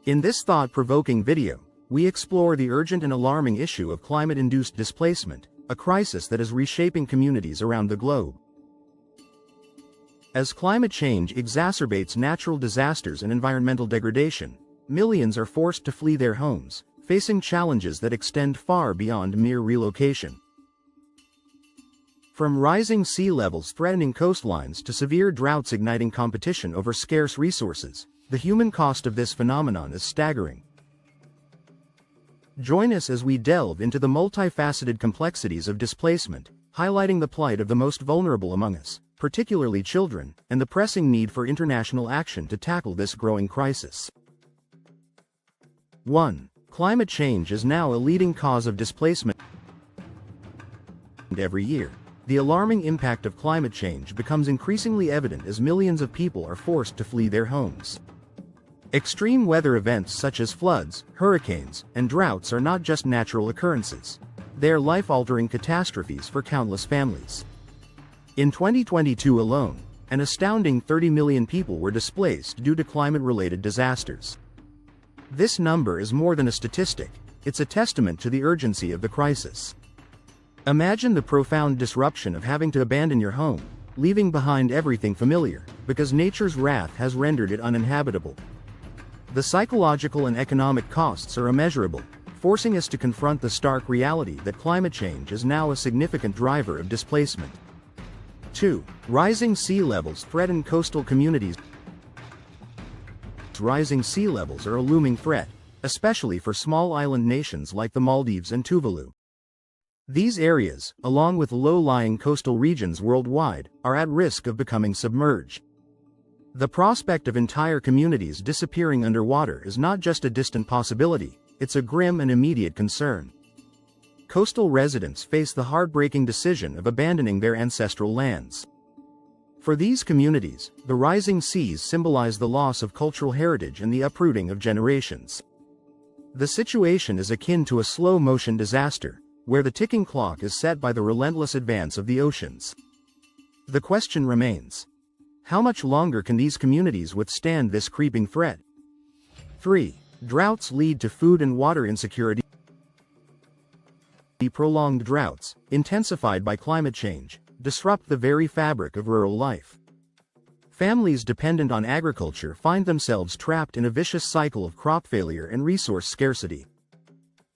In this thought-provoking video, we explore the urgent and alarming issue of climate-induced displacement, a crisis that is reshaping communities around the globe. As climate change exacerbates natural disasters and environmental degradation, millions are forced to flee their homes, facing challenges that extend far beyond mere relocation. From rising sea levels threatening coastlines to severe droughts igniting competition over scarce resources, the human cost of this phenomenon is staggering. Join us as we delve into the multifaceted complexities of displacement, highlighting the plight of the most vulnerable among us, particularly children, and the pressing need for international action to tackle this growing crisis. 1. Climate change is now a leading cause of displacement every year. The alarming impact of climate change becomes increasingly evident as millions of people are forced to flee their homes. Extreme weather events such as floods, hurricanes, and droughts are not just natural occurrences. They are life-altering catastrophes for countless families. In 2022 alone, an astounding 30 million people were displaced due to climate-related disasters. This number is more than a statistic, it's a testament to the urgency of the crisis. Imagine the profound disruption of having to abandon your home, leaving behind everything familiar, because nature's wrath has rendered it uninhabitable. The psychological and economic costs are immeasurable, forcing us to confront the stark reality that climate change is now a significant driver of displacement. 2. Rising sea levels threaten coastal communities. Rising sea levels are a looming threat, especially for small island nations like the Maldives and Tuvalu. These areas, along with low-lying coastal regions worldwide, are at risk of becoming submerged. The prospect of entire communities disappearing underwater is not just a distant possibility, it's a grim and immediate concern. Coastal residents face the heartbreaking decision of abandoning their ancestral lands. For these communities, the rising seas symbolize the loss of cultural heritage and the uprooting of generations. The situation is akin to a slow-motion disaster, where the ticking clock is set by the relentless advance of the oceans. The question remains: how much longer can these communities withstand this creeping threat? 3. Droughts lead to food and water insecurity. Prolonged droughts, intensified by climate change, disrupt the very fabric of rural life. Families dependent on agriculture find themselves trapped in a vicious cycle of crop failure and resource scarcity.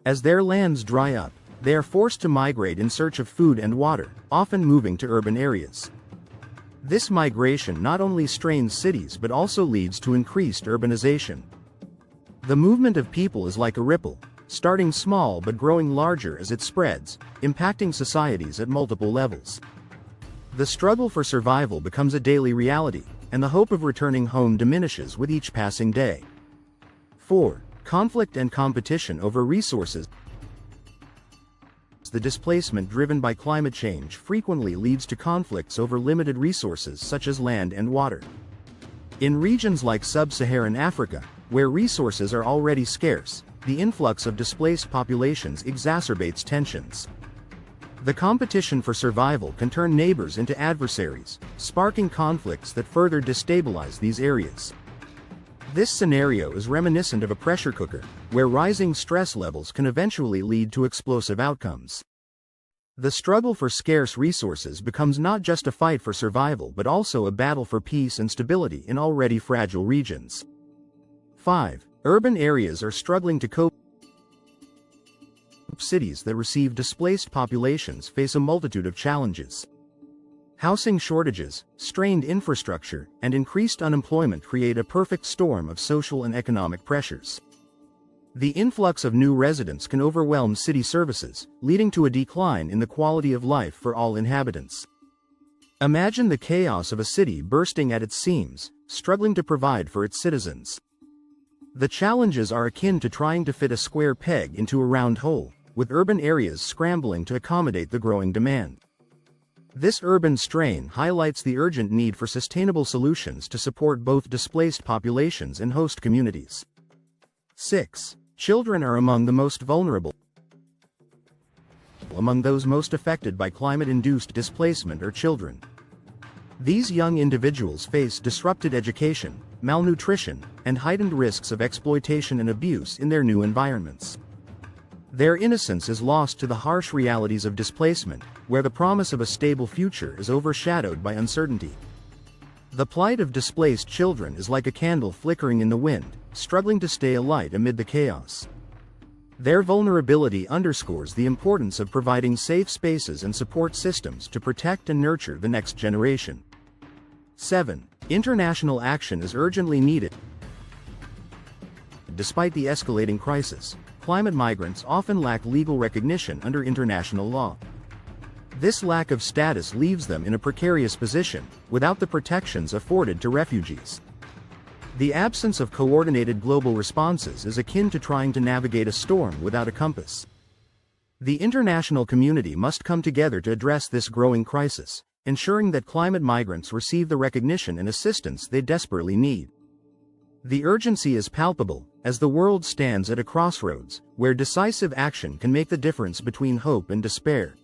As their lands dry up, they are forced to migrate in search of food and water, often moving to urban areas. This migration not only strains cities but also leads to increased urbanization. The movement of people is like a ripple, starting small but growing larger as it spreads, impacting societies at multiple levels. The struggle for survival becomes a daily reality, and the hope of returning home diminishes with each passing day. 4. Conflict and competition over resources. The displacement driven by climate change frequently leads to conflicts over limited resources such as land and water. In regions like sub-Saharan Africa, where resources are already scarce, the influx of displaced populations exacerbates tensions. The competition for survival can turn neighbors into adversaries, sparking conflicts that further destabilize these areas. This scenario is reminiscent of a pressure cooker, where rising stress levels can eventually lead to explosive outcomes. The struggle for scarce resources becomes not just a fight for survival but also a battle for peace and stability in already fragile regions. 5. Urban areas are struggling to cope. Cities that receive displaced populations face a multitude of challenges. Housing shortages, strained infrastructure, and increased unemployment create a perfect storm of social and economic pressures. The influx of new residents can overwhelm city services, leading to a decline in the quality of life for all inhabitants. Imagine the chaos of a city bursting at its seams, struggling to provide for its citizens. The challenges are akin to trying to fit a square peg into a round hole, with urban areas scrambling to accommodate the growing demand. This urban strain highlights the urgent need for sustainable solutions to support both displaced populations and host communities. 6. Children are among the most vulnerable. Among those most affected by climate-induced displacement are children. These young individuals face disrupted education, malnutrition, and heightened risks of exploitation and abuse in their new environments. Their innocence is lost to the harsh realities of displacement, where the promise of a stable future is overshadowed by uncertainty. The plight of displaced children is like a candle flickering in the wind, struggling to stay alight amid the chaos. Their vulnerability underscores the importance of providing safe spaces and support systems to protect and nurture the next generation. 7. International action is urgently needed. Despite the escalating crisis, climate migrants often lack legal recognition under international law. This lack of status leaves them in a precarious position, without the protections afforded to refugees. The absence of coordinated global responses is akin to trying to navigate a storm without a compass. The international community must come together to address this growing crisis, ensuring that climate migrants receive the recognition and assistance they desperately need. The urgency is palpable, as the world stands at a crossroads, where decisive action can make the difference between hope and despair.